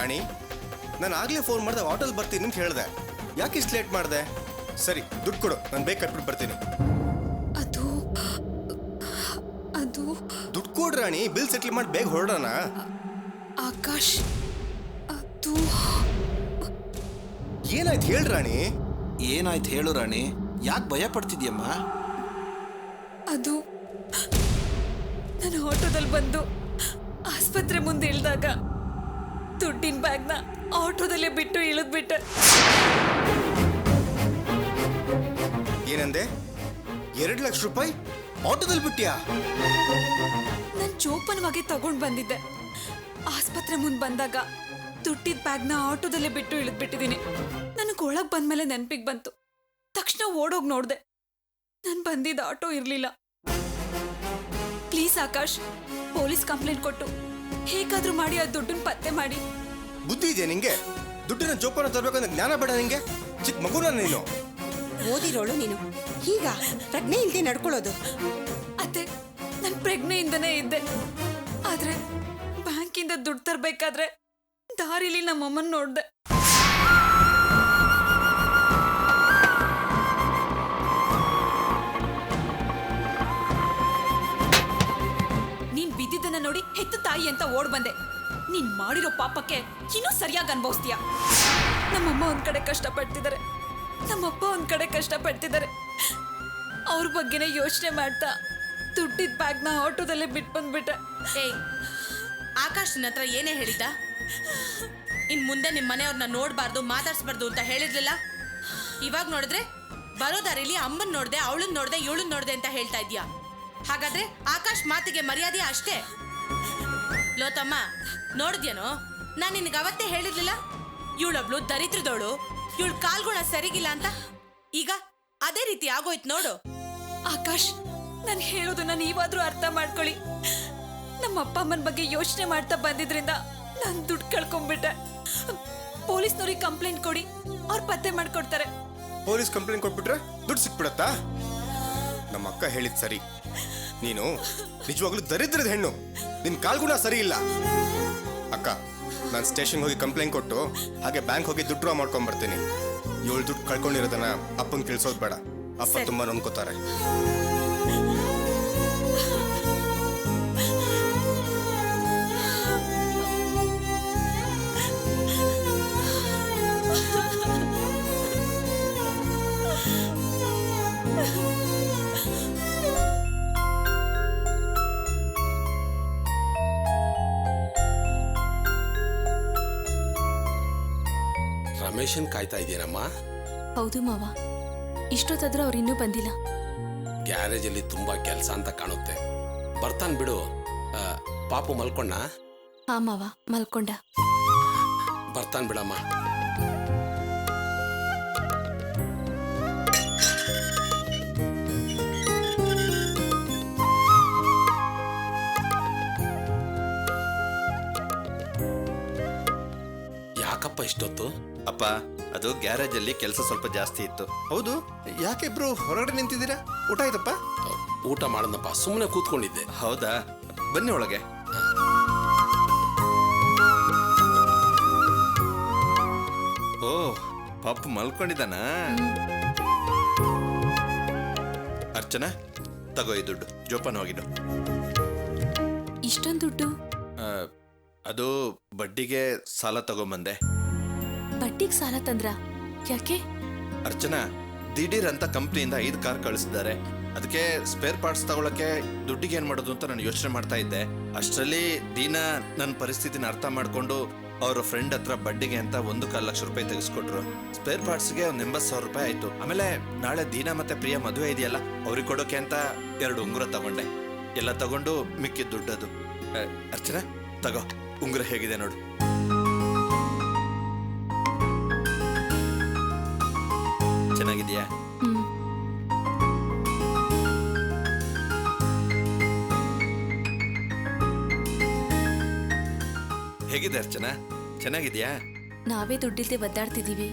ರಾಣಿ, ನಾನು ಆಗ್ಲೇ ಫೋನ್ ಮಾಡಿದೆ ಆಟೋಲ್ ಬರ್ತೀನಿ ಅಂತ ಹೇಳಿದೆ. ಯಾಕೆ ಇಷ್ಟು ಲೇಟ್ ಮಾಡಿದೆ? ಸರಿ, ದುಡ್ಡು ಕೊಡು, ನಾನು ಬೇಗ ಕಟ್ಬಿಟ್ಟು ಬರ್ತೀನಿ. ಅದು ಅದು ದುಡ್ಡು ಕೊಡು ರಾಣಿ, ಬಿಲ್ ಸೆಟ್ಲ್ ಮಾಡಿ ಬೇಗ ಹೊರಡೋಣ. ಆಕಾಶ್, ಅದು ಏನಾಯ್ತು ಹೇಳಿ ರಾಣಿ? ಏನಾಯ್ತು ಹೇಳು ರಾಣಿ, ಯಾಕೆ ಭಯ ಪಡ್ತಿದ್ಯಮ್ಮ? ಅದು ನಾನು ಆಟೋದಲ್ಲಿ ಬಂದು ಆಸ್ಪತ್ರೆ ಮುಂದೆ ಇಳಿದಾಗ ದುಡ್ಡಿನ ಬ್ಯಾಗ್ನ ಆಟೋದಲ್ಲೇ ಬಿಟ್ಟು ಇಳಿದ್ಬಿಟ್ಟೆ. ಏನಂದೆ? 2 ಲಕ್ಷ ರೂಪಾಯಿ ಆಟೋದಲ್ಲಿ ಬಿಟ್ಟಿಯಾ? ನಾನು ಜೋಪಾನವಾಗಿ ತಗೊಂಡ್ ಬಂದಿದ್ದೆ. ಆಸ್ಪತ್ರೆ ಮುಂದೆ ಬಂದಾಗ ದುಡ್ಡಿದ ಬ್ಯಾಗ್ನ ಆಟೋದಲ್ಲೇ ಬಿಟ್ಟು ಇಳಿದ್ಬಿಟ್ಟಿದ್ದೀನಿ. ನನಗೆ ಒಳಗೆ ಬಂದ್ಮೇಲೆ ನೆನಪಿಗೆ ಬಂತು. ತಕ್ಷಣ ಓಡೋಗಿ ನೋಡ್ದೆ, ನಾನು ಬಂದಿದ್ದ ಆಟೋ ಇರಲಿಲ್ಲ. ಪ್ಲೀಸ್ ಆಕಾಶ್, ಪೊಲೀಸ್ ಕಂಪ್ಲೇಂಟ್ ಕೊಟ್ಟು ಹೇಗಾದ್ರೂ ಮಾಡಿ ಆ ದುಡ್ಡನ್ನ ಪತ್ತೆ ಮಾಡಿ. ಬುದ್ಧಿ ಇದೆಯಾ ನಿಂಗೆ? ದುಡ್ಡಿನ ಜೋಪಾನ ತರಬೇಕಂದ್ರೆ ಜ್ಞಾನ ಬೇಡ ನಿಂಗೆ? ಚಿಕ್ಕ ಮಗುನ ನೀನು. ಓದಿರೋಳು ನೀನು, ಈಗ ಪ್ರಜ್ಞೆ ಇಲ್ಲದೆ ನಡ್ಕೊಳ್ಳೋದು. ಅತ್ತೆ, ನಾನು ಪ್ರೆಗ್ನೆಯಿಂದನೇ ಇದ್ದೆ. ಆದ್ರೆ ಬ್ಯಾಂಕಿಂದ ದುಡ್ಡು ತರಬೇಕಾದ್ರೆ ದಾರಿಲಿ ನಮ್ಮಮ್ಮನ ನೋಡ್ದೆ. ನೀನ್ ಬಿದ್ದಿದ್ದನ್ನ ನೋಡಿ ಹೆತ್ತು ತಾಯಿ ಅಂತ ಓಡ್ ಬಂದೆ. ನೀನ್ ಮಾಡಿರೋ ಪಾಪಕ್ಕೆ ಇನ್ನೂ ಸರಿಯಾಗಿ ಅನುಭವಿಸ್ತೀಯ. ನಮ್ಮಮ್ಮ ಒಂದ್ ಕಡೆ ಕಷ್ಟಪಡ್ತಿದ್ದಾರೆ, ನಮ್ಮಪ್ಪ ಒಂದ್ ಕಡೆ ಕಷ್ಟಪಡ್ತಿದ್ದಾರೆ. ಅವ್ರ ಬಗ್ಗೆನೇ ಯೋಚನೆ ಮಾಡ್ತಾ ದುಡ್ಡಿದ ಬ್ಯಾಗ್ನ ಆಟೋದಲ್ಲೇ ಬಿಟ್ಟು ಬಂದ್ಬಿಟ್ಟೆ. ಏಯ್, ಆಕಾಶ್ ನಿನ್ನ ಹತ್ರ ಏನೇ ಹೇಳಿದ್ದ? ಇನ್ ಮುಂದೆ ನಿಮ್ಮ ಮನೆಯವ್ರನ್ನ ನೋಡ್ಬಾರ್ದು, ಮಾತಾಡ್ಸ್ಬಾರ್ದು ಅಂತ ಹೇಳಿರ್ಲಿಲ್ಲ? ಇವಾಗ ನೋಡಿದ್ರೆ ಬರೋ ದಾರಿಲಿ ಅಮ್ಮನ್ ನೋಡ್ದೆ, ಅವಳನ್ ನೋಡ್ದೆ, ಇವಳನ್ ನೋಡ್ದೆ ಅಂತ ಹೇಳ್ತಾ ಇದ್ಯಾ? ಹಾಗಾದ್ರೆ ಆಕಾಶ್ ಮಾತಿಗೆ ಮರ್ಯಾದೆ ಅಷ್ಟೇ. ಲೋತಮ್ಮ, ನೋಡಿದ್ಯೇನೋ, ನಾನ್ ನಿನ್ಗೆ ಅವತ್ತೇ ಹೇಳಿರ್ಲಿಲ್ಲ ಇವಳೊಬ್ಳು ದರಿದ್ರದವಳು, ಇವಳ ಕಾಲ್ಗುಣ ಸರಿಗಿಲ್ಲ ಅಂತ. ಈಗ ಅದೇ ರೀತಿ ಆಗೋಯ್ತು ನೋಡು. ಆಕಾಶ್, ನಾನು ಹೇಳೋದನ್ನ ನೀವಾದ್ರೂ ಅರ್ಥ ಮಾಡ್ಕೊಳ್ಳಿ. ನಮ್ಮ ಅಪ್ಪ ಅಮ್ಮನ ಬಗ್ಗೆ ಯೋಚನೆ ಮಾಡ್ತಾ ಬಂದಿದ್ರಿಂದ ನಾನು ದುಡ್ಡು ಕಳ್ಕೊಂಡ್ಬಿಟ್ಟೆ. ಪೊಲೀಸ್ನವ್ರಿಗೆ ಕಂಪ್ಲೇಂಟ್ ಕೊಡಿ, ಅವ್ರು ಪತ್ತೆ ಮಾಡ್ಕೊಡ್ತಾರೆ. ಪೊಲೀಸ್ ಕಂಪ್ಲೇಂಟ್ ಕೊಟ್ಬಿಟ್ರೆ ದುಡ್ಡು ಸಿಕ್ಬಿಡತ್ತಾ? ನಮ್ಮ ಅಕ್ಕ ಹೇಳಿದ್ ಸರಿ, ನೀನು ನಿಜವಾಗ್ಲೂ ದರಿದ್ರದ ಹೆಣ್ಣು. ನಿನ್ ಕಾಲ್ಗುಣ ಸರಿ ಇಲ್ಲ. ಅಕ್ಕ, ನಾನು ಸ್ಟೇಷನ್ಗೆ ಹೋಗಿ ಕಂಪ್ಲೇಂಟ್ ಕೊಟ್ಟು ಹಾಗೆ ಬ್ಯಾಂಕ್ ಹೋಗಿ ದುಡ್ಡು ಡ್ರಾ ಮಾಡ್ಕೊಂಡ್ ಬರ್ತೀನಿ. 7 ದುಡ್ಡು ಕಳ್ಕೊಂಡಿರೋದನ್ನ ಅಪ್ಪಂಗೆ ತಿಳಿಸೋದು ಬೇಡ. ಅಪ್ಪ ತುಂಬಾ ನೊಂದ್ಕೋತಾರೆ. ರಮೇಶನ್ ಕಾಯ್ತಾ ಇದೀರಮ್ಮ? ಹೌದು ಮಾವ, ಇಷ್ಟೊತ್ತಾದ್ರೂ ಅವ್ರು ಇನ್ನೂ ಬಂದಿಲ್ಲ. ಗ್ಯಾರೇಜಲ್ಲಿ ತುಂಬಾ ಕೆಲಸ ಅಂತ ಕಾಣುತ್ತೆ. ಬರ್ತಾನ್ ಬಿಡು. ಪಾಪು ಮಲ್ಕೊಂಡ? ಹಾ ಮಾವ, ಮಲ್ಕೊಂಡ. ಬರ್ತಾನ್ ಬಿಡಮ್ಮ. ಯಾಕಪ್ಪ ಇಷ್ಟೊತ್ತು? ಅಪ್ಪ, ಅದು ಗ್ಯಾರೇಜ್ ಅಲ್ಲಿ ಕೆಲಸ ಸ್ವಲ್ಪ ಜಾಸ್ತಿ ಇತ್ತು. ಹೌದು, ಯಾಕೆ ಇಬ್ರು ಹೊರಗಡೆ ನಿಂತಿದ್ದೀರಾ? ಊಟ ಆಯ್ತಪ್ಪ? ಊಟ ಮಾಡನಪ್ಪ, ಸುಮ್ಮನೆ ಕೂತ್ಕೊಂಡಿದ್ದೆ. ಹೌದಾ, ಬನ್ನಿ ಒಳಗೆ. ಓ, ಪಾಪ ಮಲ್ಕೊಂಡಿದ್ದಾನ? ಅರ್ಚನಾ, ತಗೋ ಈ ದುಡ್ಡು, ಜೋಪಾನ ಹೋಗಿದ್ದು. ಇಷ್ಟೊಂದು ದುಡ್ಡು? ಅದು ಬಡ್ಡಿಗೆ ಸಾಲ ತಗೊಂಬಂದೆ. ಬಡ್ಡಿಗೆ ಸಾಲ ತಂದ್ರ? ಯಾಕೆ? ಅರ್ಚನಾ, ದಿಢೀರ್ ಅಂತ ಕಂಪ್ನಿಯಿಂದ 5 ಕಾರ್ ಕಳಿಸಿದ್ದಾರೆ. ಅದಕ್ಕೆ ಸ್ಪೇರ್ ಪಾರ್ಟ್ಸ್ ತಗೊಳಕ್ಕೆ ದುಡ್ಡಿಗೆ ಏನ್ ಮಾಡೋದು ಅಂತ ನಾನು ಯೋಚನೆ ಮಾಡ್ತಾ ಇದ್ದೆ. ಅಷ್ಟರಲ್ಲಿ ದೀನಾ ನನ್ನ ಪರಿಸ್ಥಿತಿನ ಅರ್ಥ ಮಾಡ್ಕೊಂಡು ಅವ್ರ ಫ್ರೆಂಡ್ ಹತ್ರ ಬಡ್ಡಿಗೆ ಅಂತ 1.25 ಲಕ್ಷ ರೂಪಾಯಿ ತೆಗೆಸ್ಕೊಟ್ರು. ಸ್ಪೇರ್ ಪಾರ್ಟ್ಸ್ಗೆ ಒಂದು 80,000 ರೂಪಾಯಿ ಆಯ್ತು. ಆಮೇಲೆ ನಾಳೆ ದೀನಾ ಮತ್ತೆ ಪ್ರಿಯಾ ಮದುವೆ ಇದೆಯಲ್ಲ, ಅವ್ರಿಗೆ ಕೊಡೋಕೆ ಅಂತ 2 ಉಂಗುರ ತಗೊಂಡೆ. ಎಲ್ಲ ತಗೊಂಡು ಮಿಕ್ಕಿದ ದುಡ್ಡದು. ಅರ್ಚನಾ, ತಗೋ ಉಂಗುರ, ಹೇಗಿದೆ ನೋಡು. ಚೆನ್ನಾಗಿದೆಯಾ? ಹೇಗಿದೆ ಅರ್ಚನಾ, ಚೆನ್ನಾಗಿದ್ಯಾ? ನಾವೇ ದುಡ್ಡಿಲ್ದೆ ಒದ್ದಾಡ್ತಿದೀವಿ.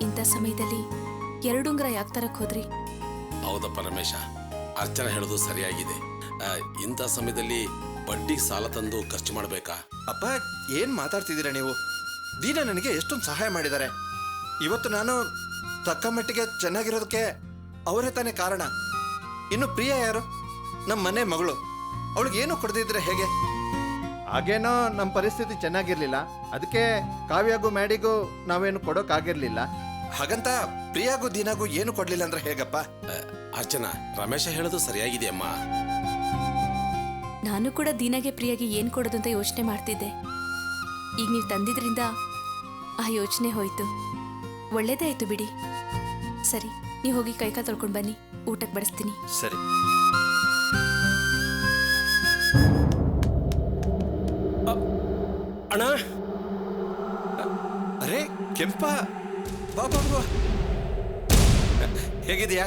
ಇಂಥ ಸಮಯದಲ್ಲಿ 2 ಉಂಗುರ ಯಾಕೆ ತರಕ್ ಹೋದ್ರಿ? ಹೌದಪ್ಪ ರಮೇಶ, ಅರ್ಚನಾ ಹೇಳೋದು ಸರಿಯಾಗಿದೆ. ಇಂಥ ಸಮಯದಲ್ಲಿ ಬಡ್ಡಿ ಸಾಲ ತಂದು ಖರ್ಚು ಮಾಡಬೇಕಾ? ಅಪ್ಪ ಏನ್ ಮಾತಾಡ್ತಿದ್ದೀರಾ ನೀವು? ದೀನಾ ನನಗೆ ಎಷ್ಟೊಂದು ಸಹಾಯ ಮಾಡಿದ್ದಾರೆ. ಇವತ್ತು ನಾನು ತಕ್ಕ ಮಟ್ಟಿಗೆ ಚೆನ್ನಾಗಿರೋದಕ್ಕೆ ಅವರೇ ತಾನೇ ಕಾರಣ. ಇನ್ನು ಪ್ರಿಯಾ ಯಾರು? ನಮ್ಮ ಮನೆ ಮಗಳು. ಅವಳಿಗೆ ಏನು ಕೊಡದಿದ್ರೆ ಹೇಗೆ? ಹಾಗೇನೋ ನಮ್ಮ ಪರಿಸ್ಥಿತಿ ಚೆನ್ನಾಗಿರ್ಲಿಲ್ಲ, ಅದಕ್ಕೆ ಕಾವ್ಯಾಗೂ ಮ್ಯಾಡಿಗೂ ನಾವೇನು ಕೊಡೋಕ್ಕಾಗಿರ್ಲಿಲ್ಲ. ಹಾಗಂತ ಪ್ರಿಯಾಗೂ ದೀನಾಗೂ ಏನು ಕೊಡ್ಲಿಲ್ಲ ಅಂದ್ರೆ ಹೇಗಪ್ಪ? ಅರ್ಚನಾ, ರಮೇಶ ಹೇಳೋದು ಸರಿಯಾಗಿದೆಯಮ್ಮ. ನಾನು ಕೂಡ ದೀನಾಗೆ ಪ್ರಿಯಾಗೆ ಏನು ಕೊಡೋದು ಅಂತ ಯೋಚನೆ ಮಾಡ್ತಿದ್ದೆ. ಈಗ ನೀವು ತಂದಿದ್ರಿಂದ ಆ ಯೋಚನೆ ಹೋಯ್ತು. ಒಳ್ಳೇದೇ ಆಯ್ತು ಬಿಡಿ. ಸರಿ, ನೀವು ಹೋಗಿ ಕೈಕಾಲು ತೊಳ್ಕೊಂಡು ಬನ್ನಿ, ಊಟಕ್ಕೆ ಬಡಿಸ್ತೀನಿ. ಸರಿ. ಅಣ್ಣ, ಅರೆ ಕೆಂಪ, ಬಾ ಬಾ ಬಾ. ಹೇಗಿದೆಯಾ?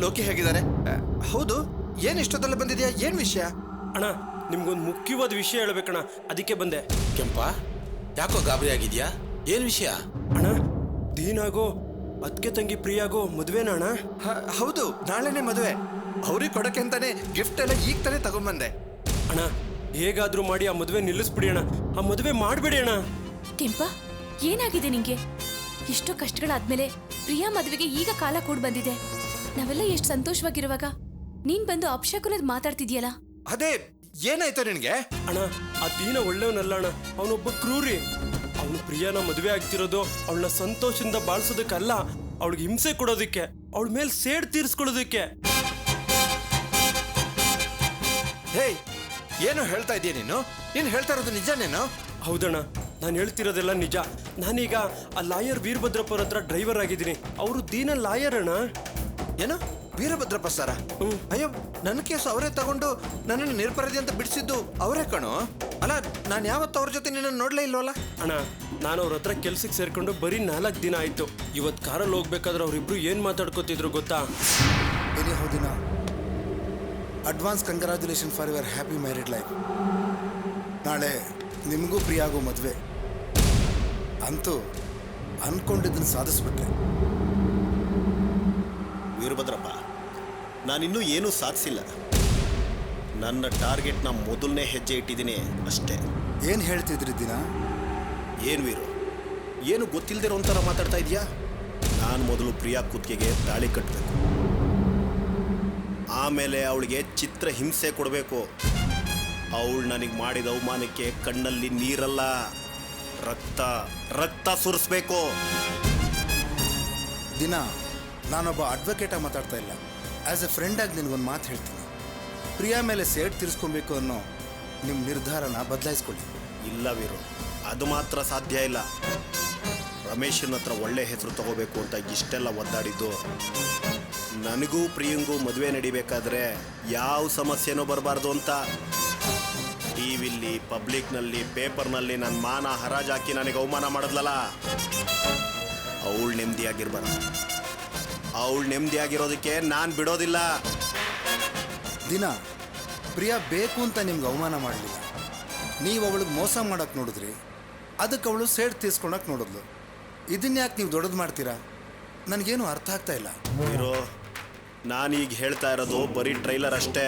ಲೋಕಿ ಹೇಗಿದ್ದಾರೆ? ಹೌದು, ಏನ್ ಇಷ್ಟೊತ್ತಲ್ಲ ಬಂದಿದ್ಯಾ? ಏನ್ ವಿಷಯ? ಅಣ್ಣ, ನಿಮ್ಗೊಂದು ಮುಖ್ಯವಾದ ವಿಷಯ ಹೇಳ್ಬೇಕಣ್ಣ, ಅದಕ್ಕೆ ಬಂದೆ. ಕೆಂಪ, ಯಾಕೋ ಗಾಬರಿ ಆಗಿದ್ಯಾ? ಏನ್ ವಿಷಯ? ಅಣ್ಣ, ದೀನಾಗೋ ಅದಕ್ಕೆ ತಂಗಿ ಪ್ರಿಯಾಗೋ ಮದುವೆನಾ ಅಣ್ಣ? ಹೌದು, ನಾಳೆನೆ ಮದುವೆ. ಅವ್ರಿಗೆ ಕೊಡಕ್ಕೆ ಅಂತಾನೆ ಗಿಫ್ಟ್ ಎಲ್ಲ ಈಗ ತಾನೇ ತಗೊಂಡ್ಬಂದೆ. ಅಣ್ಣ, ಹೇಗಾದ್ರೂ ಮಾಡಿ ಆ ಮದುವೆ ನಿಲ್ಲಿಸ್ಬಿಡಿ ಅಣ್ಣ. ಆ ಮದುವೆ ಮಾಡ್ಬೇಡಿ ಅಣ್ಣ. ಕೆಂಪ, ಏನಾಗಿದೆ ನಿಂಗೆ? ಎಷ್ಟೋ ಕಷ್ಟಗಳಾದ್ಮೇಲೆ ಪ್ರಿಯಾ ಮದುವೆಗೆ ಈಗ ಕಾಲ ಕೂಡ ಬಂದಿದೆ. ನಾವೆಲ್ಲ ಎಷ್ಟು ಸಂತೋಷವಾಗಿರುವಾಗ ನೀನ್ ಬಂದು ಅಪಶಕುನದ್ ಮಾತಾಡ್ತಿದ್ಯಲ್ಲ. ಅದೇ ಏನಾಯ್ತು ನಿನ್ಗೆ? ಅಣ್ಣ, ಆ ದೀನ ಒಳ್ಳೆಯವನಲ್ಲ ಅಣ್ಣ, ಅವನೊಬ್ಬ ಕ್ರೂರಿ. ಅವನು ಪ್ರಿಯಾನ ಮದುವೆ ಆಗ್ತಿರೋದು ಅವಳನ್ನ ಸಂತೋಷದಿಂದ ಬಾಳ್ಸೋದಕ್ಕಲ್ಲ, ಅವಳಿಗೆ ಹಿಂಸೆ ಕೊಡೋದಕ್ಕೆ, ಅವಳ ಮೇಲೆ ಸೇಡ್ ತೀರಿಸ್ಕೊಳ್ಳೋದಕ್ಕೆ. ಹೇ, ಏನು ಹೇಳ್ತಾ ಇದೀಯ ನೀನು? ನೀನು ಹೇಳ್ತಾ ಇರೋದು ನಿಜನೇನು? ಹೌದಣ್ಣ, ನಾನು ಹೇಳ್ತಿರೋದೆಲ್ಲ ನಿಜ. ನಾನೀಗ ಆ ಲಾಯರ್ ವೀರಭದ್ರಪ್ಪರ ಹತ್ರ ಡ್ರೈವರ್ ಆಗಿದ್ದೀನಿ. ಅವರು ದೀನ ಲಾಯರ್ ಅಣ್ಣ. ಏನು ವೀರಭದ್ರಪ್ಪ ಸರ? ಅಯ್ಯೋ, ನನ್ನ ಕೇಸು ಅವರೇ ತಗೊಂಡು ನನ್ನನ್ನು ನಿರ್ಪರಾಧಿ ಅಂತ ಬಿಡಿಸಿದ್ದು ಅವರೇ ಕಣೋ. ಅಲ್ಲ, ನಾನು ಯಾವತ್ತು ಅವ್ರ ಜೊತೆ ನಿನ್ನನ್ನು ನೋಡ್ಲೇ ಇಲ್ವಲ್ಲ? ಅಣ್ಣ, ನಾನು ಅವ್ರ ಹತ್ರ ಕೆಲ್ಸಕ್ಕೆ ಸೇರ್ಕೊಂಡು ಬರೀ 4 ದಿನ ಆಯ್ತು. ಇವತ್ತು ಕಾರಲ್ಲಿ ಹೋಗ್ಬೇಕಾದ್ರೆ ಅವ್ರಿಬ್ರು ಏನ್ ಮಾತಾಡ್ಕೋತಿದ್ರು ಗೊತ್ತಾ? Anyhow, Dina, advance congratulations for your happy married life. ನಾಳೆ ನಿಮಗೂ ಪ್ರಿಯಾಗೂ ಮದುವೆ. ಅಂತೂ ಅನ್ಕೊಂಡಿದ್ದನ್ನು ಸಾಧಿಸ್ಬಿಟ್ರೆ. ವೀರಭದ್ರಪ್ಪ, ನಾನಿನ್ನೂ ಏನೂ ಸಾಧಿಸಿಲ್ಲ. ನನ್ನ ಟಾರ್ಗೆಟ್ನ ಮೊದಲನೇ ಹೆಜ್ಜೆ ಇಟ್ಟಿದ್ದೀನಿ ಅಷ್ಟೇ. ಏನು ಹೇಳ್ತಿದ್ರಿ ದಿನ? ಏನು ವೀರು, ಏನು ಗೊತ್ತಿಲ್ಲದಿರೋ ಒಂಥರ ಮಾತಾಡ್ತಾ ಇದೆಯಾ? ನಾನು ಮೊದಲು ಪ್ರಿಯಾ ಕುತ್ತಿಗೆಗೆ ತಾಳಿ ಕಟ್ಟಬೇಕು, ಆಮೇಲೆ ಅವಳಿಗೆ ಚಿತ್ರ ಹಿಂಸೆ ಕೊಡಬೇಕು. ಅವಳು ನನಗೆ ಮಾಡಿದ ಅವಮಾನಕ್ಕೆ ಕಣ್ಣಲ್ಲಿ ನೀರಲ್ಲ, ರಕ್ತ ರಕ್ತ ಸುರಿಸ್ಬೇಕು. ದಿನ, ನಾನೊಬ್ಬ ಅಡ್ವೊಕೇಟಾಗಿ ಮಾತಾಡ್ತಾ ಇಲ್ಲ. ಆ್ಯಸ್ ಎ ಫ್ರೆಂಡಾಗಿ ನಿನಗೊಂದು ಮಾತು ಹೇಳ್ತೀನಿ. ಪ್ರಿಯಾ ಮೇಲೆ ಸೇಡ್ ತೀರಿಸ್ಕೊಬೇಕು ಅನ್ನೋ ನಿಮ್ಮ ನಿರ್ಧಾರನ ಬದಲಾಯಿಸ್ಕೊಳ್ಳಿ. ಇಲ್ಲ ವೀರು, ಅದು ಮಾತ್ರ ಸಾಧ್ಯ ಇಲ್ಲ. ರಮೇಶನ ಹತ್ರ ಒಳ್ಳೆ ಹೆಸರು ತಗೋಬೇಕು ಅಂತ ಇಷ್ಟೆಲ್ಲ ಒದ್ದಾಡಿದ್ದು. ನನಗೂ ಪ್ರಿಯಂಗೂ ಮದುವೆ ನಡಿಬೇಕಾದ್ರೆ ಯಾವ ಸಮಸ್ಯೆನೂ ಬರಬಾರ್ದು ಅಂತ ಟಿವಿಲಿ, ಪಬ್ಲಿಕ್ನಲ್ಲಿ, ಪೇಪರ್ನಲ್ಲಿ ನನ್ನ ಮಾನ ಹರಾಜಾಕಿ ನನಗೆ ಅವಮಾನ ಮಾಡಿದ್ಲಲ್ಲ, ಅವಳು ನೆಮ್ಮದಿಯಾಗಿರ್ಬಾರ್ದು. ಅವಳು ನೆಮ್ಮದಿಯಾಗಿರೋದಕ್ಕೆ ನಾನು ಬಿಡೋದಿಲ್ಲ. ದಿನ, ಪ್ರಿಯಾ ಬೇಕು ಅಂತ ನಿಮ್ಗೆ ಅವಮಾನ ಮಾಡಲಿಲ್ಲ. ನೀವು ಅವಳಿಗೆ ಮೋಸ ಮಾಡೋಕ್ಕೆ ನೋಡಿದ್ರಿ, ಅದಕ್ಕೆ ಅವಳು ಸೇಡ್ ತೀರ್ಸ್ಕೊಳಕ್ಕೆ ನೋಡಿದ್ಲು. ಇದನ್ಯಾಕೆ ನೀವು ದೊಡ್ಡದು ಮಾಡ್ತೀರಾ? ನನಗೇನು ಅರ್ಥ ಆಗ್ತಾ ಇಲ್ಲ. ಇರೋ, ನಾನೀಗ ಹೇಳ್ತಾ ಇರೋದು ಬರೀ ಟ್ರೈಲರ್ ಅಷ್ಟೇ.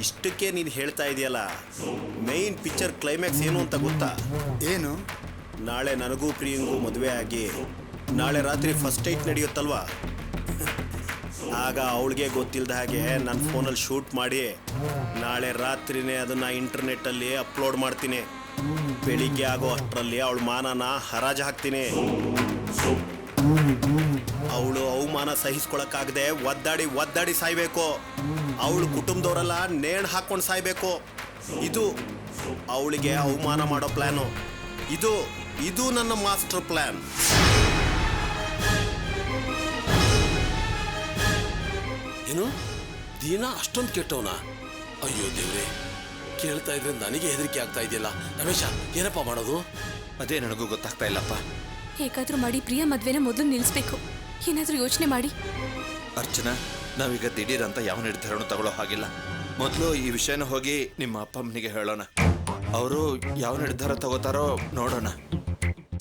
ಇಷ್ಟಕ್ಕೆ ನೀನು ಹೇಳ್ತಾ ಇದೆಯಲ್ಲ, ಮೈನ್ ಪಿಕ್ಚರ್ ಕ್ಲೈಮ್ಯಾಕ್ಸ್ ಏನು ಅಂತ ಗೊತ್ತಾ? ಏನು? ನಾಳೆ ನನಗೂ ಪ್ರಿಯಂಗೂ ಮದುವೆ ಆಗಿ ನಾಳೆ ರಾತ್ರಿ ಫಸ್ಟ್ ನೈಟ್ ನಡೆಯುತ್ತಲ್ವಾ, ಆಗ ಅವಳಿಗೆ ಗೊತ್ತಿಲ್ಲದ ಹಾಗೆ ನನ್ನ ಫೋನಲ್ಲಿ ಶೂಟ್ ಮಾಡಿ ನಾಳೆ ರಾತ್ರಿನೇ ಅದನ್ನು ಇಂಟರ್ನೆಟ್ಟಲ್ಲಿ ಅಪ್ಲೋಡ್ ಮಾಡ್ತೀನಿ. ಬೆಳಿಗ್ಗೆ ಆಗೋ ಅಷ್ಟರಲ್ಲಿ ಅವಳ ಮಾನನ ಹರಾಜು ಹಾಕ್ತೀನಿ. ಅವಳು ಅವಮಾನ ಸಹಿಸ್ಕೊಳಕ್ಕಾಗದೆ ಒದ್ದಾಡಿ ಒದ್ದಾಡಿ ಸಾಯ್ಬೇಕು. ಅವಳು ಕುಟುಂಬದವರೆಲ್ಲ ನೇಣು ಹಾಕ್ಕೊಂಡು ಸಾಯ್ಬೇಕು. ಇದು ಅವಳಿಗೆ ಅವಮಾನ ಮಾಡೋ ಪ್ಲ್ಯಾನು. ಇದು ನನ್ನ ಮಾಸ್ಟರ್ ಪ್ಲ್ಯಾನ್. ಏನು ದೀನಾ ಅಷ್ಟೊಂದು ಕೆಟ್ಟವನ? ಅಯ್ಯೋ ದೇವ್ರೆ, ಕೇಳ್ತಾ ಇದ್ರೆ ನನಗೆ ಹೆದರಿಕೆ ಆಗ್ತಾ ಇದೆಯಲ್ಲ. ರಮೇಶ, ಏನಪ್ಪ ಮಾಡೋದು? ಅದೇ ನನಗೂ ಗೊತ್ತಾಗ್ತಾ ಇಲ್ಲಪ್ಪ. ಹೇಗಾದ್ರೂ ಮಾಡಿ ಪ್ರಿಯಾ ಮದ್ವೆನ ಮೊದಲು ನಿಲ್ಲಿಸ್ಬೇಕು. ಏನಾದ್ರೂ ಯೋಚನೆ ಮಾಡಿ. ಅರ್ಚನಾ, ನಾವೀಗ ದಿಢೀರ್ ಅಂತ ಯಾವ ನಿರ್ಧಾರನೂ ತಗೊಳ್ಳೋ ಹಾಗಿಲ್ಲ. ಮೊದಲು ಈ ವಿಷಯನ ಹೋಗಿ ನಿಮ್ಮ ಅಪ್ಪ ಅಮ್ಮನಿಗೆ ಹೇಳೋಣ. ಅವರು ಯಾವ ನಿರ್ಧಾರ ತಗೋತಾರೋ ನೋಡೋಣ.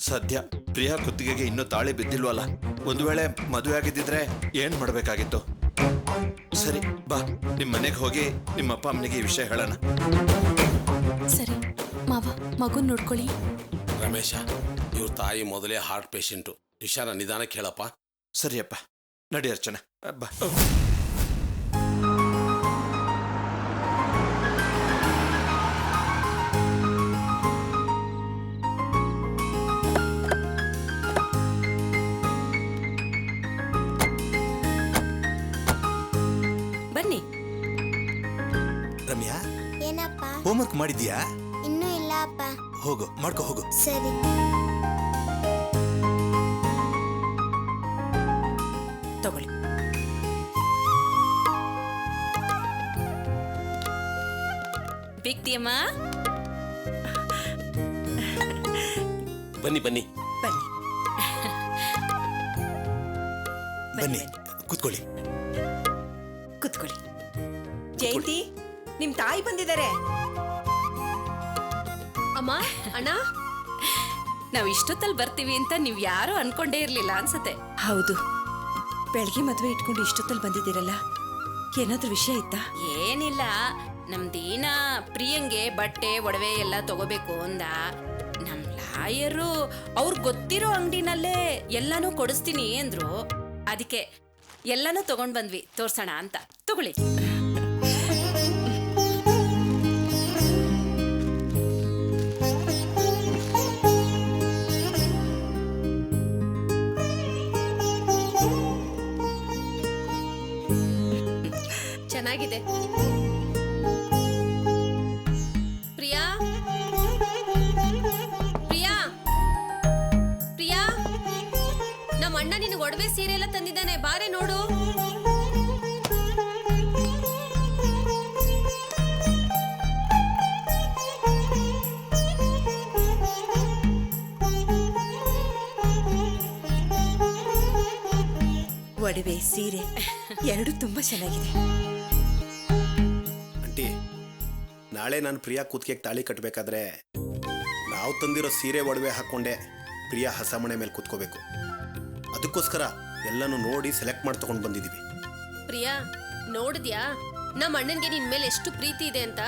ಸದ್ಯ ಪ್ರಿಯಾ ಕುತ್ತಿಗೆಗೆ ಇನ್ನೂ ತಾಳಿ ಬಿದ್ದಿಲ್ವಲ್ಲ. ಒಂದು ವೇಳೆ ಮದುವೆ ಆಗಿದ್ದಿದ್ರೆ ಏನ್ ಮಾಡಬೇಕಾಗಿತ್ತು? ಸರಿ ಬಾ ನಿಮ್ಮ ಮನೆಗೆ ಹೋಗಿ ನಿಮ್ಮ ಅಪ್ಪ ಅಮ್ಮನಿಗೆ ಈ ವಿಷಯ ಹೇಳೋಣ. ಸರಿ ಮಾವ, ಮಗುನ್ ನೋಡ್ಕೊಳ್ಳಿ. ರಮೇಶ, ಇವ್ರ ತಾಯಿ ಮೊದಲೇ ಹಾರ್ಟ್ ಪೇಷಂಟು. ವಿಷಯನ ನಿಧಾನಕ್ಕೆ ಹೇಳಪ್ಪ. ಸರಿಯಪ್ಪ, ನಡಿ ಅರ್ಚನಾ, ಬಾ. ಬನ್ನಿ. ರಮ್ಯಾ, ಏನಪ್ಪ? ಹೋಮ್ವರ್ಕ್ ಮಾಡಿದ್ಯಾ? ಇನ್ನೂ ಇಲ್ಲ ಅಪ್ಪ. ಹೋಗು, ಮಾಡ್ಕೊ ಹೋಗು. ಸರಿ. ತಗೊಳ್ಳಿ. ಬಿಕ್ತಿಯಮ್ಮ, ಬನ್ನಿ ಬನ್ನಿ. ಬನ್ನಿ ಬನ್ನಿ, ಕೂತ್ಕೊಳ್ಳಿ. ಕುತ್ಕೊಳ್ಳಿ. ಜಯಂತಿ, ನಿಮ್ ತಾಯಿ ಬಂದಿದ್ದಾರೆ. ಅಮ್ಮ, ಅಣ್ಣ, ನಾವ್ ಇಷ್ಟೊತ್ತಲ್ಲಿ ಬರ್ತೀವಿ ಅಂತ ನೀವ್ ಯಾರು ಅನ್ಕೊಂಡೇ ಇರ್ಲಿಲ್ಲ ಅನ್ಸತ್ತೆ. ಹೌದು, ಬೆಳಗ್ಗೆ ಮದ್ವೆ ಇಟ್ಕೊಂಡು ಇಷ್ಟೊತ್ತಲ್ಲಿ ಬಂದಿದ್ದೀರಲ್ಲ, ಏನಾದ್ರೂ ವಿಷಯ ಇತ್ತಾ? ಏನಿಲ್ಲ, ನಮ್ ದೀನ ಪ್ರಿಯಂಗೆ ಬಟ್ಟೆ ಒಡವೆ ಎಲ್ಲ ತಗೋಬೇಕು ಅಂದ. ನಮ್ ಲಾಯರು ಅವ್ರ್ ಗೊತ್ತಿರೋ ಅಂಗಡಿನಲ್ಲೇ ಎಲ್ಲಾನು ಕೊಡಿಸ್ತೀನಿ ಅಂದ್ರು. ಅದಕ್ಕೆ ಎಲ್ಲಾನು ತಗೊಂಡ್ ಬಂದ್ವಿ, ತೋರ್ಸೋಣ ಅಂತ. ತಗೊಳ್ಳಿ. ಚೆನ್ನಾಗಿದೆ. ಪ್ರಿಯಾ, ಪ್ರಿಯಾ, ಪ್ರಿಯಾ, ನಮ್ಮ ಅಣ್ಣ ನಿನಗೆ ಒಡವೆ ಸೀರೆ ಎಲ್ಲ ತಂದಿದ್ದಾನೆ, ಬಾರೆ ನೋಡು. ಒಡವೆ ಸೀರೆ ಎರಡು ತುಂಬಾ ಚೆನ್ನಾಗಿದೆ. ಆಂಟಿ, ನಾಳೆ ನಾನು ಪ್ರಿಯಾ ಕೂತ್ಕೆಗೆ ತಾಳಿ ಕಟ್ಟಬೇಕಾದ್ರೆ ನಾವು ತಂದಿರೋ ಸೀರೆ ಒಡವೆ ಹಾಕ್ಕೊಂಡೆ ಪ್ರಿಯಾ ಹಸಮಣೆ ಮೇಲೆ ಕೂತ್ಕೋಬೇಕು. ಅದಕ್ಕೋಸ್ಕರ ಎಲ್ಲನೂ ನೋಡಿ ಸೆಲೆಕ್ಟ್ ಮಾಡಿ ತಗೊಂಡು ಬಂದಿದ್ದೀವಿ. ಪ್ರಿಯಾ, ನೋಡಿದ್ಯಾ ನಮ್ಮ ಅಣ್ಣನಿಗೆ ನಿನ್ ಮೇಲೆ ಎಷ್ಟು ಪ್ರೀತಿ ಇದೆ ಅಂತ?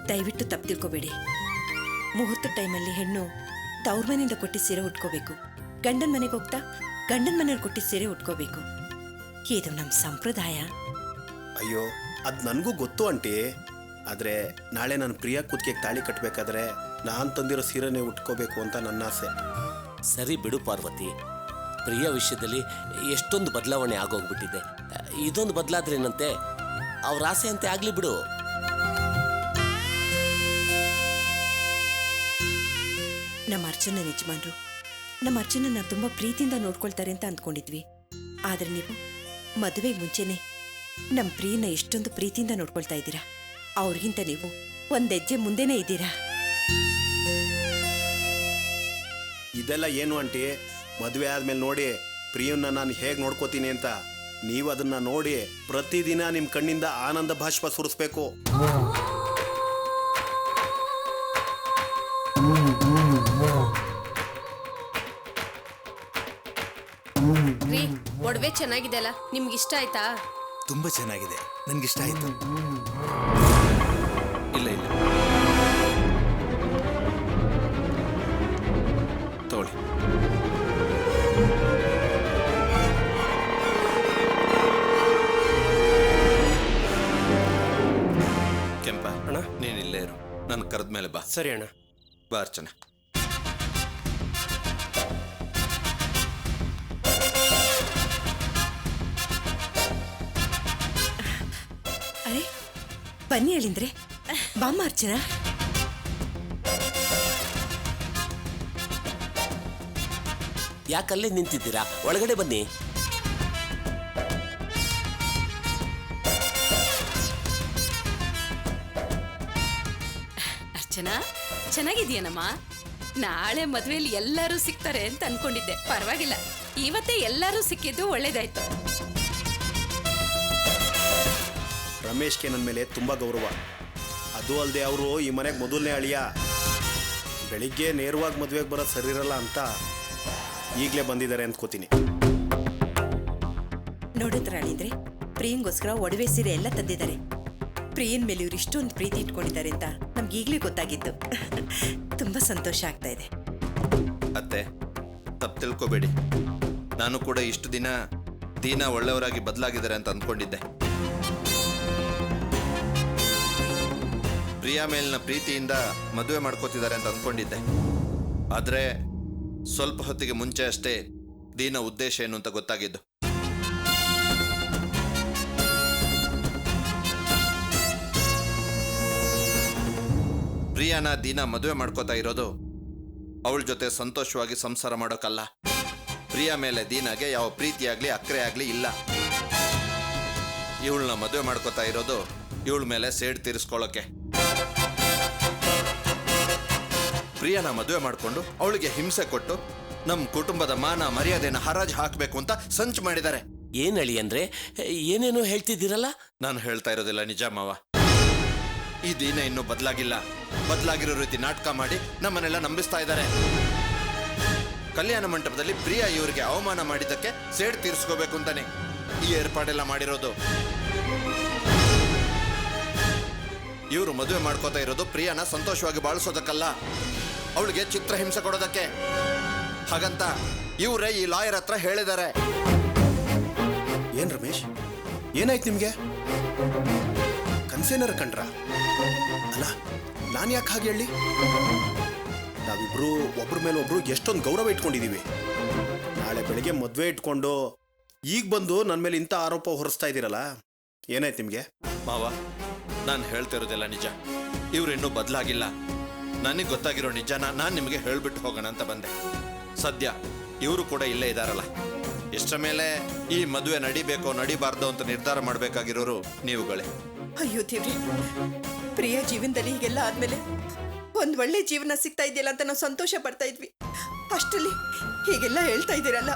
ದಯವಿಟ್ಟು ತಪ್ಪು ತಿಳ್ಕೊಬೇಡಿ. ಮುಹೂರ್ತ ಟೈಮಲ್ಲಿ ಹೆಣ್ಣು ತವ್ರ ಮನೆಯಿಂದ ಕೊಟ್ಟಿದ್ದ ಸೀರೆ ಉಟ್ಕೋಬೇಕು, ಗಂಡನ ಮನೆಗೆ ಹೋಗ್ತಾ ಗಂಡನ ಮನೆಯವ್ರು ಕೊಟ್ಟಿದ್ದ ಸೀರೆ ಉಟ್ಕೋಬೇಕು. ಇದು ನಮ್ಮ ಸಂಪ್ರದಾಯ. ಅಯ್ಯೋ, ಅದು ನನಗೂ ಗೊತ್ತು ಆಂಟಿ. ಆದರೆ ನಾಳೆ ನಾನು ಪ್ರಿಯಾ ಕೂತ್ಕೆಗೆ ತಾಳಿ ಕಟ್ಟಬೇಕಾದ್ರೆ ನಾನು ತಂದಿರೋ ಸೀರೆನೇ ಉಟ್ಕೋಬೇಕು ಅಂತ ನನ್ನ ಆಸೆ. ಸರಿ ಬಿಡು ಪಾರ್ವತಿ, ಪ್ರಿಯ ವಿಷಯದಲ್ಲಿ ಎಷ್ಟೊಂದು ಬದಲಾವಣೆ ಆಗೋಗ್ಬಿಟ್ಟಿದೆ. ಇದೊಂದು ಬದಲಾದ್ರೇನಂತೆ, ಅವ್ರ ಆಸೆ ಅಂತೆ ಆಗ್ಲಿ ಬಿಡು. ನಮ್ಮ ಅರ್ಚನ ಯಜಮಾನ್ರು ನಮ್ಮ ಅರ್ಚನನ್ನ ತುಂಬಾ ಪ್ರೀತಿಯಿಂದ ನೋಡ್ಕೊಳ್ತಾರೆ ಅಂತ ಅಂದ್ಕೊಂಡಿದ್ವಿ. ಆದ್ರೆ ನೀವು ಮದುವೆಗೆ ಮುಂಚೆನೆ ನಮ್ಮ ಪ್ರಿಯನ ಎಷ್ಟೊಂದು ಪ್ರೀತಿಯಿಂದ ನೋಡ್ಕೊಳ್ತಾ ಇದ್ದೀರಾ. ಅವ್ರಿಗಿಂತ ನೀವು ಒಂದ್ ಹೆಜ್ಜೆ ಮುಂದೆನೇ ಇದ್ದೀರಾ. ಇದೆಲ್ಲ ಏನು ಆಂಟಿ? ಮದುವೆ ಆದ್ಮೇಲೆ ನೋಡಿ ಪ್ರಿಯನ್ನ ನಾನು ಹೇಗೆ ನೋಡ್ಕೋತೀನಿ ಅಂತ ನೀವು ಅದನ್ನ ನೋಡಿ ಪ್ರತಿದಿನ ನಿಮ್ಮ ಕಣ್ಣಿಂದ ಆನಂದ ಭಾಷ್ಪ ಸುರಿಸ್ಬೇಕು. ರೀ, ಒಡವೆ ಚೆನ್ನಾಗಿದೆ ಅಲ್ಲ, ನಿಮ್ಗೆ ಇಷ್ಟ ಆಯ್ತಾ? ತುಂಬಾ ಚೆನ್ನಾಗಿದೆ, ನನ್ಗಿಷ್ಟ ಆಯ್ತು. ಇಲ್ಲ ಇಲ್ಲ, ತಗೊಳ್ಳಿ. ಕೆಂಪ ಅಣ್ಣ, ನೀನ್ ಇಲ್ಲೇ ಇರು, ನಾನು ಕರೆದ ಮೇಲೆ ಬಾ. ಸರಿ ಅಣ್ಣ. ಬಾ ಅರ್ಚನಾ. ಅರೆ, ಬನ್ನಿ ಹೇಳಿಂದ್ರೆ. ಬಾಮ್ಮ ಅರ್ಚನಾ. ಯಾಕಲ್ಲೇ ನಿಂತಿದ್ದೀರಾ? ಒಳಗಡೆ ಬನ್ನಿ. ಅರ್ಚನಾ, ಚೆನ್ನಾಗಿದ್ಯಾನಮ್ಮ? ನಾಳೆ ಮದ್ವೆಯಲ್ಲಿ ಎಲ್ಲರೂ ಸಿಗ್ತಾರೆ ಅಂತ ಅನ್ಕೊಂಡಿದ್ದೆ. ಪರವಾಗಿಲ್ಲ, ಇವತ್ತೇ ಎಲ್ಲರೂ ಸಿಕ್ಕಿದ್ದು ಒಳ್ಳೇದಾಯ್ತು. ರಮೇಶ್ಗೆ ನನ್ನ ಮೇಲೆ ತುಂಬ ಗೌರವ. ಅದು ಅಲ್ಲದೆ ಅವರು ಈ ಮನೆಗೆ ಮೊದಲನೇ ಅಳಿಯ. ಬೆಳಿಗ್ಗೆ ನೇರವಾಗಿ ಮದುವೆಗೆ ಬರೋದು ಸರಿ ಇರಲ್ಲ ಅಂತ ಈಗಲೇ ಬಂದಿದ್ದಾರೆ ಅಂದ್ಕೋತೀನಿ. ನೋಡಿದ್ರ ಅಳಿಂದ್ರೆ, ಪ್ರಿಯಂಗೋಸ್ಕರ ಒಡವೆ ಸೀರೆ ಎಲ್ಲ ತಂದಿದ್ದಾರೆ. ಪ್ರಿಯನ್ ಮೇಲೆ ಇವ್ರು ಇಷ್ಟೊಂದು ಪ್ರೀತಿ ಇಟ್ಕೊಂಡಿದ್ದಾರೆ ಅಂತ ನಮ್ಗೆ ಈಗಲೇ ಗೊತ್ತಾಗಿದ್ದು. ತುಂಬಾ ಸಂತೋಷ ಆಗ್ತಾ ಇದೆ. ಅತ್ತೆ, ತಪ್ಪು ತಿಳ್ಕೊಬೇಡಿ. ನಾನು ಕೂಡ ಇಷ್ಟು ದಿನ ದೀನಾ ಒಳ್ಳೆಯವರಾಗಿ ಬದಲಾಗಿದ್ದಾರೆ ಅಂತ ಅಂದ್ಕೊಂಡಿದ್ದೆ. ಪ್ರಿಯಾ ಮೇಲಿನ ಪ್ರೀತಿಯಿಂದ ಮದುವೆ ಮಾಡ್ಕೋತಿದ್ದಾರೆ ಅಂತ ಅಂದ್ಕೊಂಡಿದ್ದೆ. ಆದರೆ ಸ್ವಲ್ಪ ಹೊತ್ತಿಗೆ ಮುಂಚೆ ಅಷ್ಟೇ ದೀನಾ ಉದ್ದೇಶ ಏನು ಅಂತ ಗೊತ್ತಾಗಿದ್ದು. ಪ್ರಿಯಾನ ದೀನಾ ಮದುವೆ ಮಾಡ್ಕೋತಾ ಇರೋದು ಅವಳ ಜೊತೆ ಸಂತೋಷವಾಗಿ ಸಂಸಾರ ಮಾಡೋಕ್ಕಲ್ಲ. ಪ್ರಿಯಾ ಮೇಲೆ ದೀನಾಗೆ ಯಾವ ಪ್ರೀತಿಯಾಗ್ಲಿ ಅಕ್ರೆ ಆಗ್ಲಿ ಇಲ್ಲ. ಇವಳನ್ನ ಮದುವೆ ಮಾಡ್ಕೋತಾ ಇರೋದು ಇವಳ ಮೇಲೆ ಸೇಡ್ ತೀರಿಸ್ಕೊಳ್ಳೋಕೆ. ಪ್ರಿಯಾನ ಮದುವೆ ಮಾಡಿಕೊಂಡು ಅವಳಿಗೆ ಹಿಂಸೆ ಕೊಟ್ಟು ನಮ್ಮ ಕುಟುಂಬದ ಮಾನ ಮರ್ಯಾದೆನ ಹರಾಜು ಹಾಕಬೇಕು ಅಂತ ಸಂಚು ಮಾಡಿದ್ದಾರೆ. ಏನ್ ಅಳಿ ಅಂದ್ರೆ ಏನೇನೋ ಹೇಳ್ತಿದ್ದೀರಲ್ಲ? ನಾನು ಹೇಳ್ತಾ ಇರೋದಿಲ್ಲ ನಿಜ ಮಾವ. ಈ ದೀನ ಇನ್ನೂ ಬದಲಾಗಿರೋ ರೀತಿ ನಾಟಕ ಮಾಡಿ ನಮ್ಮನ್ನೆಲ್ಲ ನಂಬಿಸ್ತಾ ಇದ್ದಾರೆ. ಕಲ್ಯಾಣ ಮಂಟಪದಲ್ಲಿ ಪ್ರಿಯಾ ಇವರಿಗೆ ಅವಮಾನ ಮಾಡಿದ್ದಕ್ಕೆ ಸೇಡ್ ತೀರಿಸ್ಕೋಬೇಕು ಅಂತಾನೆ ಈ ಏರ್ಪಾಡೆಲ್ಲ ಮಾಡಿರೋದು. ಇವರು ಮದುವೆ ಮಾಡ್ಕೋತಾ ಇರೋದು ಪ್ರಿಯಾನ ಸಂತೋಷವಾಗಿ ಬಾಳಿಸೋದಕ್ಕಲ್ಲ, ಅವಳಿಗೆ ಚಿತ್ರಹಿಂಸೆ ಕೊಡೋದಕ್ಕೆ. ಹಾಗಂತ ಇವರೇ ಈ ಲಾಯರ್ ಹತ್ರ ಹೇಳಿದ್ದಾರೆ. ಏನ್ ರಮೇಶ್, ಏನಾಯ್ತು ನಿಮ್ಗೆ? ಕನ್ಸೇನರ್ ಕಂಡ್ರ? ಅಲ್ಲ, ನಾನು ಯಾಕೆ ಹಾಗೆ ಹೇಳಿ? ನಾವಿಬ್ರು ಒಬ್ರ ಮೇಲೆ ಒಬ್ರು ಎಷ್ಟೊಂದು ಗೌರವ ಇಟ್ಕೊಂಡಿದೀವಿ. ನಾಳೆ ಬೆಳಿಗ್ಗೆ ಮದುವೆ ಇಟ್ಕೊಂಡು ಈಗ ಬಂದು ನನ್ನ ಮೇಲೆ ಇಂಥ ಆರೋಪ ಹೊರಿಸ್ತಾ ಇದ್ದೀರಲ್ಲ, ಏನಾಯ್ತು ನಿಮ್ಗೆ? ಮಾವ, ನಾನು ಹೇಳ್ತಿರೋದಿಲ್ಲ ನಿಜ. ಇವ್ರಿನ್ನೂ ಬದಲಾಗಿಲ್ಲ. ನನಗೆ ಗೊತ್ತಾಗಿರೋ ನಿಜನ ನಾನು ನಿಮಗೆ ಹೇಳ್ಬಿಟ್ಟು ಹೋಗೋಣ ಅಂತ ಬಂದೆ. ಸದ್ಯ ಇವರು ಕೂಡ ಇಲ್ಲೇ ಇದ್ದಾರಲ್ಲ, ಇಷ್ಟರ ಮೇಲೆ ಈ ಮದುವೆ ನಡಿಬೇಕೋ ನಡಿಬಾರ್ದು ಅಂತ ನಿರ್ಧಾರ ಮಾಡಬೇಕಾಗಿರೋರು ನೀವುಗಳೇ. ಅಯ್ಯೋ ದೇವ್ರೆ, ಪ್ರಿಯ ಜೀವನದಲ್ಲಿ ಹೀಗೆಲ್ಲ ಆದ್ಮೇಲೆ ಒಂದ್ ಒಳ್ಳೆ ಜೀವನ ಸಿಗ್ತಾ ಇದೆಯಲ್ಲ ಅಂತ ನಾವು ಸಂತೋಷ ಪಡ್ತಾ ಇದ್ವಿ. ಅಷ್ಟರಲ್ಲಿ ಹೀಗೆಲ್ಲ ಹೇಳ್ತಾ ಇದ್ದೀರಲ್ಲ,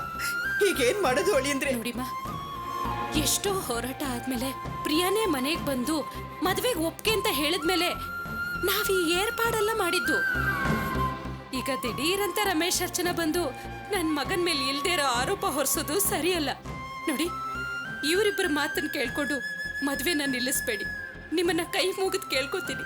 ಹೀಗೇನ್ ಮಾಡೋದು ಹೊಳಿ ಅಂದ್ರೆ? ನೋಡಿಮ್ಮ, ಎಷ್ಟೋ ಹೋರಾಟ ಆದ್ಮೇಲೆ ಪ್ರಿಯಾನೇ ಮನೆಗೆ ಬಂದು ಮದ್ವೆಗೆ ಒಪ್ಕೆ ಅಂತ ಹೇಳಿದ್ಮೇಲೆ ನಾವ್ ಈ ಏರ್ಪಾಡೆಲ್ಲ ಮಾಡಿದ್ದು. ಈಗ ದಿಢೀರಂತ ರಮೇಶ್ ಅರ್ಚನಾ ಬಂದು ನನ್ ಮಗನ್ ಮೇಲೆ ಇಲ್ದೇ ಇರೋ ಆರೋಪ ಹೊರಿಸೋದು ಸರಿಯಲ್ಲ. ನೋಡಿ, ಇವರಿಬ್ಬರ ಮಾತನ್ನ ಕೇಳ್ಕೊಂಡು ಮದ್ವೆನ ನಿಲ್ಲಿಸ್ಬೇಡಿ. ನಿಮ್ಮನ್ನ ಕೈ ಮುಗಿದು ಕೇಳ್ಕೊತೀನಿ.